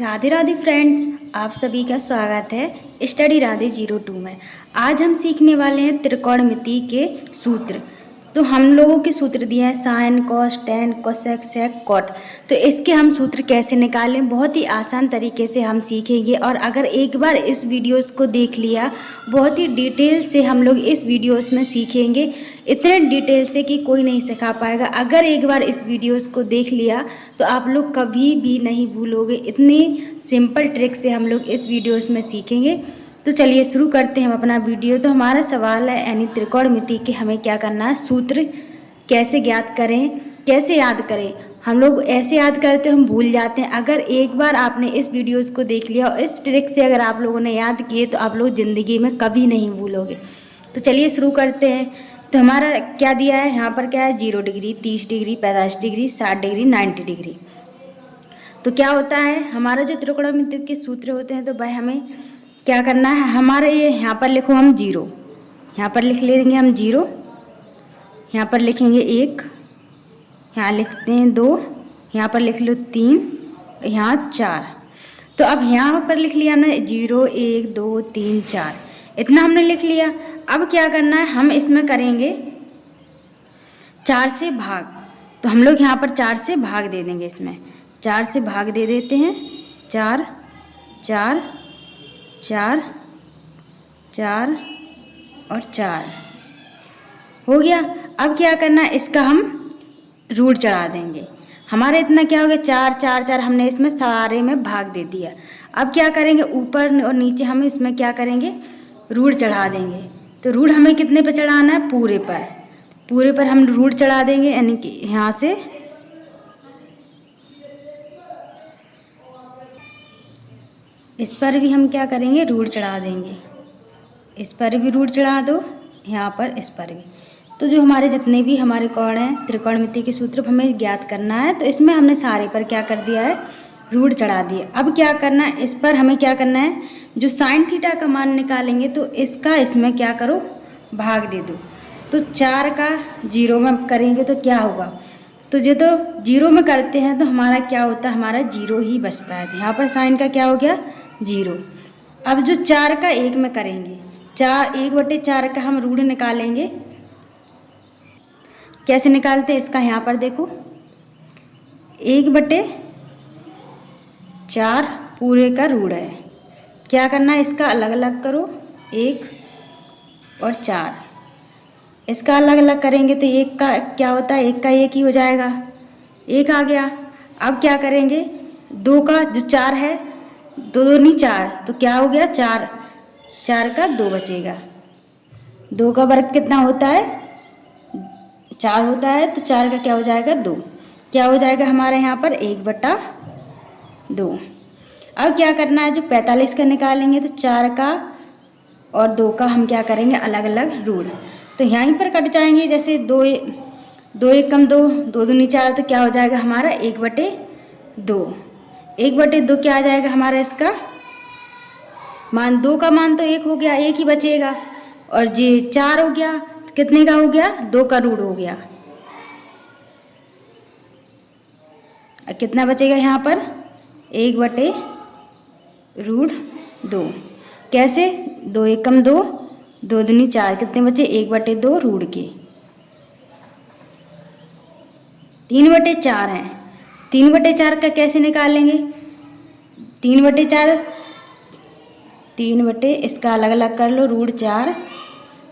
Radhe Radhe friends, आप सभी का स्वागत है स्टडी राधे 02 में। आज हम सीखने वाले हैं त्रिकोणमिति के सूत्र। तो हम लोगों के सूत्र दिए हैं साइन, कॉस, टेन, कोसेक, सेक, कॉट। तो इसके हम सूत्र कैसे निकालें बहुत ही आसान तरीके से हम सीखेंगे। और अगर एक बार इस वीडियोस को देख लिया, बहुत ही डिटेल से हम लोग इस वीडियोस में सीखेंगे, इतने डिटेल से कि कोई नहीं सिखा पाएगा। अगर एक बार इस वीडियोस को देख लिया तो आप लोग कभी भी नहीं भूलोगे। इतनी सिंपल ट्रिक से हम लोग इस वीडियोस में सीखेंगे। तो चलिए शुरू करते हैं हम अपना वीडियो। तो हमारा सवाल है यानी त्रिकोणमिति के हमें क्या करना है, सूत्र कैसे ज्ञात करें, कैसे याद करें। हम लोग ऐसे याद करते हम भूल जाते हैं। अगर एक बार आपने इस वीडियोस को देख लिया और इस ट्रिक से अगर आप लोगों ने याद किए तो आप लोग ज़िंदगी में कभी नहीं भूलोगे। तो चलिए शुरू करते हैं। तो हमारा क्या दिया है यहाँ पर, क्या है 0 degree, 30 degree, 45 degree, 60 degree, 90 degree. तो क्या होता है हमारा जो त्रिकोणमिति के सूत्र होते हैं, तो भाई हमें क्या करना है, हमारे ये यहाँ पर लिखो हम 0, यहाँ पर लिख लेंगे हम 0, यहाँ पर लिखेंगे 1, यहाँ लिखते हैं 2, यहाँ पर लिख लो 3, यहाँ 4। तो अब यहाँ पर लिख लिया हमने 0, 1, 2, 3, 4, इतना हमने लिख लिया। अब क्या करना है, हम इसमें करेंगे 4 से भाग। तो हम लोग यहाँ पर 4 से भाग दे देंगे, इसमें 4 से भाग दे देते हैं। 4 4 4 4 और 4 हो गया। अब क्या करना है, इसका हम रूट चढ़ा देंगे। हमारा इतना क्या हो गया, 4 4 4 हमने इसमें सारे में भाग दे दिया। अब क्या करेंगे, ऊपर और नीचे हम इसमें क्या करेंगे, रूट चढ़ा देंगे। तो रूट हमें कितने पे चढ़ाना है, पूरे पर। पूरे पर हम रूट चढ़ा देंगे, यानी कि यहाँ से इस पर भी हम क्या करेंगे, रूट चढ़ा देंगे। इस पर भी रूट चढ़ा दो, यहाँ पर इस पर भी। तो जो हमारे जितने भी हमारे कोण हैं त्रिकोणमिति के सूत्र हमें ज्ञात करना है, तो इसमें हमने सारे पर क्या कर दिया है, रूट चढ़ा दिए। अब क्या करना है, इस पर हमें क्या करना है, जो साइन थीटा का मान निकालेंगे तो इसका इसमें क्या करो, भाग दे दो। तो 4 का 0 में करेंगे तो क्या होगा, तो ये तो 0 में करते हैं तो हमारा क्या होता है, हमारा 0 ही बचता है। तो यहाँ पर साइन का क्या हो गया, 0। अब जो 4 का 1 में करेंगे, 1/4 का हम रूट निकालेंगे। कैसे निकालते हैं इसका, यहाँ पर देखो 1/4 पूरे का रूट है। क्या करना है, इसका अलग अलग करो, 1 और 4 इसका अलग अलग करेंगे तो 1 का क्या होता है, 1 का 1 ही हो जाएगा, 1 आ गया। अब क्या करेंगे, 2 का जो 4 है, 2 2 नहीं 4, तो क्या हो गया, 4 4 का 2 बचेगा। 2 का वर्ग कितना होता है, 4 होता है, तो 4 का क्या हो जाएगा, 2। क्या हो जाएगा हमारे यहाँ पर 1/2। अब क्या करना है, जो 45 का निकालेंगे तो 4 का और 2 का हम क्या करेंगे, अलग अलग रूट। तो यहीं पर कट जाएंगे, जैसे 2 1 कम 2, 2 दूनी 4, तो क्या हो जाएगा हमारा 1/2। 1/2 क्या आ जाएगा हमारा, इसका मान 2 का मान तो 1 हो गया, 1 ही बचेगा। और ये 4 हो गया, तो कितने का हो गया, 2 का रूट हो गया। कितना बचेगा यहाँ पर, 1/2। कैसे, 2 1 कम 2, 2 दूनी 4, कितने बचे, 1/2 रूट के। 3/4 है, 3/4 का कैसे निकालेंगे, 3 बटे इसका अलग अलग कर लो, रूट 4।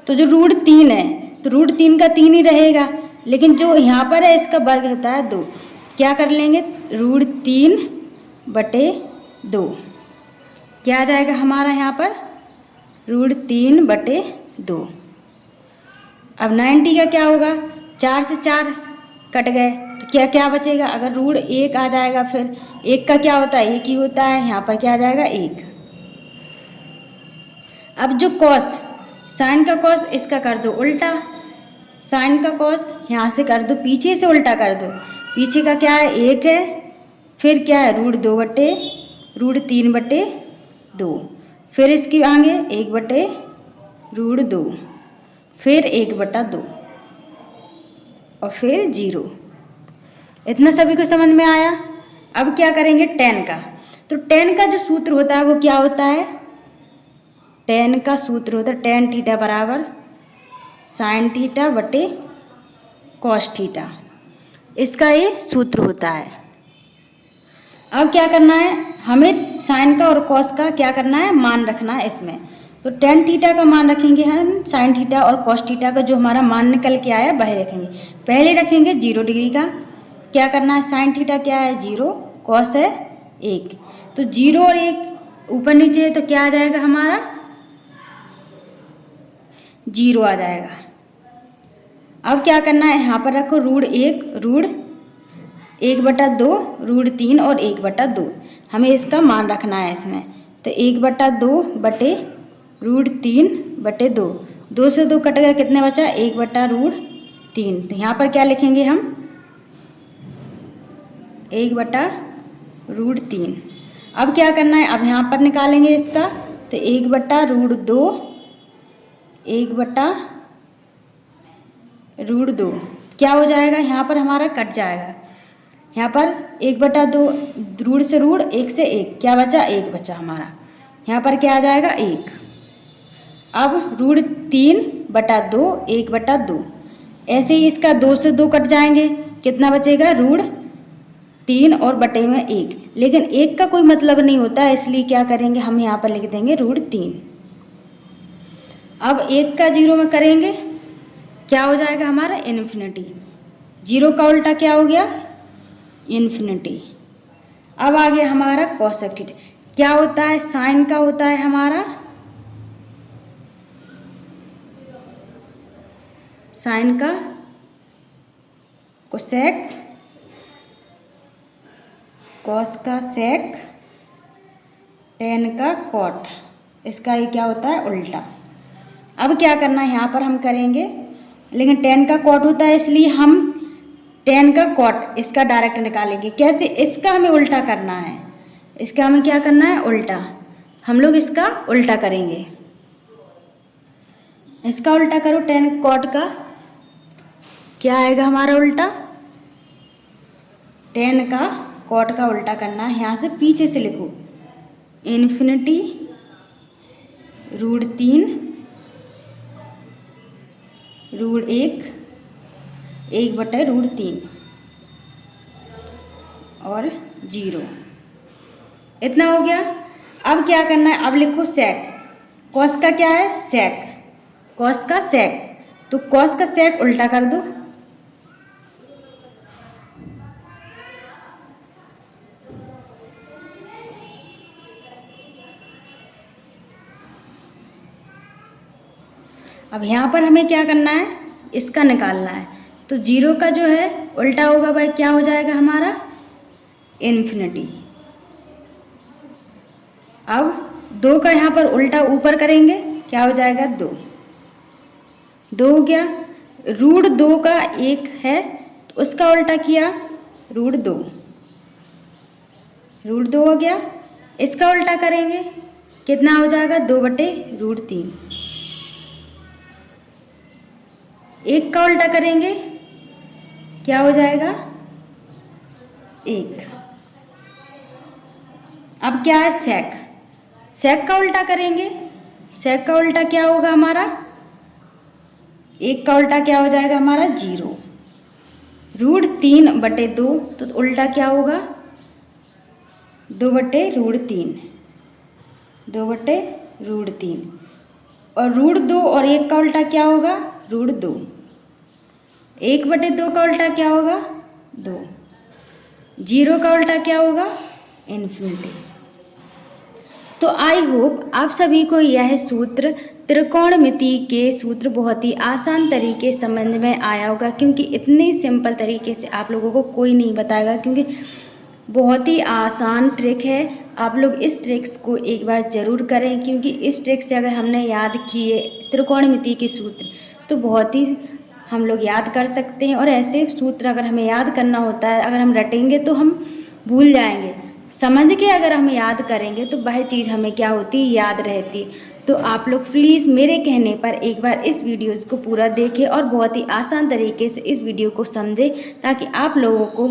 तो जो रूट 3 है तो रूट 3 का 3 ही रहेगा, लेकिन जो यहाँ पर है इसका वर्ग होता है 2। क्या कर लेंगे, रूट 3/2 क्या आ जाएगा हमारा यहाँ पर, रूट 3/2। अब 90 का क्या होगा, 4 से 4 कट गए तो क्या क्या बचेगा, अगर रूट 1 आ जाएगा, फिर 1 का क्या होता है, 1 ही होता है, यहाँ पर क्या आ जाएगा 1। अब जो कॉस, साइन का कॉस इसका कर दो उल्टा, साइन का कॉस यहाँ से कर दो, पीछे से उल्टा कर दो। पीछे का क्या है, 1 है, फिर क्या है, रूट 3/2, फिर इसके आगे 1/2, फिर 1/2 और फिर 0। इतना सभी को समझ में आया। अब क्या करेंगे, 10 का, तो tan का जो सूत्र होता है वो क्या होता है, tan का सूत्र होता है tan थीटा बराबर sin थीटा बटे cos थीटा, इसका ये सूत्र होता है। अब क्या करना है, हमें साइन का और कॉस का क्या करना है, मान रखना है इसमें। तो tan थीटा का मान रखेंगे हम, साइन थीटा और कॉस थीटा का जो हमारा मान निकल के आया वह रखेंगे। पहले रखेंगे 0 डिग्री का, क्या करना है, साइन थीटा क्या है 0, कॉस है 1, तो 0 और 1 ऊपर नीचे है तो क्या आ जाएगा हमारा 0 आ जाएगा। अब क्या करना है, यहाँ पर रखो √1 √1/2 √3 और 1/2, हमें इसका मान रखना है इसमें। तो 1/2 बटे √3/2, 2 से 2 कट गया, कितने बचा 1/√3। तो यहाँ पर क्या लिखेंगे हम 1/√3। अब क्या करना है, अब यहाँ पर निकालेंगे इसका, तो 1/√2 1/√2 क्या हो जाएगा, यहाँ पर हमारा कट जाएगा। यहाँ पर 1/2 रूट से रूट, 1 से 1 क्या बचा, 1 बचा हमारा, यहाँ पर क्या आ जाएगा 1। अब √3/2 1/2, ऐसे ही इसका 2 से 2 कट जाएंगे, कितना बचेगा √3 और बटे में 1, लेकिन 1 का कोई मतलब नहीं होता है, इसलिए क्या करेंगे हम यहाँ पर लिख देंगे √3। अब 1 का 0 में करेंगे, क्या हो जाएगा हमारा इन्फिनिटी, 0 का उल्टा क्या हो गया इन्फिनिटी। अब आ गया हमारा कोसेक थीटा, क्या होता है, साइन का होता है हमारा साइन का कोसेक, कॉस का सेक, टेन का कॉट, इसका ये क्या होता है उल्टा। अब क्या करना है, यहाँ पर हम करेंगे, लेकिन टेन का कॉट होता है इसलिए हम टेन का कॉट इसका डायरेक्ट निकालेंगे। कैसे, इसका हमें उल्टा करना है, इसका हमें क्या करना है उल्टा, हम लोग इसका उल्टा करेंगे। इसका उल्टा करो, टेन कॉट का क्या आएगा हमारा उल्टा, टेन का कॉट का उल्टा करना है। यहाँ से पीछे से लिखो इन्फिनिटी √3 √1 1/√3 और 0, इतना हो गया। अब क्या करना है, अब लिखो सेक, कॉस का क्या है सेक, कॉस का सेक, तो कॉस का सेक उल्टा कर दो, अब यहाँ पर हमें क्या करना है, इसका निकालना है। तो 0 का जो है उल्टा होगा भाई, क्या हो जाएगा हमारा इन्फिनिटी। अब 2 का यहाँ पर उल्टा ऊपर करेंगे, क्या हो जाएगा 2, 2 हो गया। √2 का 1 है तो उसका उल्टा किया √2, √2 हो गया। इसका उल्टा करेंगे, कितना हो जाएगा 2/√3। 1 का उल्टा करेंगे, क्या हो जाएगा 1। अब क्या है सेक, सेक का उल्टा करेंगे, सेक का उल्टा क्या होगा हमारा, 1 का उल्टा क्या हो जाएगा हमारा 0, √3/2 तो उल्टा क्या होगा 2/√3, 2/√3, और √2 और 1 का उल्टा क्या होगा √2, 1/2 का उल्टा क्या होगा 2, 0 का उल्टा क्या होगा इन्फिनिटी। तो आई होप आप सभी को यह सूत्र त्रिकोणमिति के सूत्र बहुत ही आसान तरीके से समझ में आया होगा, क्योंकि इतनी सिंपल तरीके से आप लोगों को कोई नहीं बताएगा, क्योंकि बहुत ही आसान ट्रिक है। आप लोग इस ट्रिक्स को एक बार ज़रूर करें, क्योंकि इस ट्रिक से अगर हमने याद किए त्रिकोणमिति के सूत्र तो बहुत ही हम लोग याद कर सकते हैं। और ऐसे सूत्र अगर हमें याद करना होता है, अगर हम रटेंगे तो हम भूल जाएंगे, समझ के अगर हम याद करेंगे तो वह चीज़ हमें क्या होती है याद रहती। तो आप लोग प्लीज़ मेरे कहने पर एक बार इस वीडियोज़ को पूरा देखें और बहुत ही आसान तरीके से इस वीडियो को समझें, ताकि आप लोगों को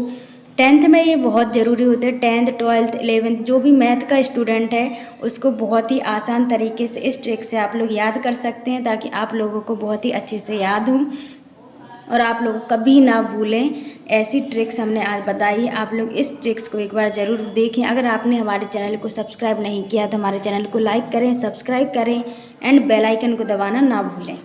टेंथ में ये बहुत ज़रूरी होते हैं। टेंथ, ट्वेल्थ, 11th जो भी मैथ का स्टूडेंट है उसको बहुत ही आसान तरीके से इस ट्रिक से आप लोग याद कर सकते हैं, ताकि आप लोगों को बहुत ही अच्छे से याद हो और आप लोग कभी ना भूलें। ऐसी ट्रिक्स हमने आज बताई है, आप लोग इस ट्रिक्स को एक बार ज़रूर देखें। अगर आपने हमारे चैनल को सब्सक्राइब नहीं किया तो हमारे चैनल को लाइक करें, सब्सक्राइब करें एंड बेल आइकन को दबाना ना भूलें।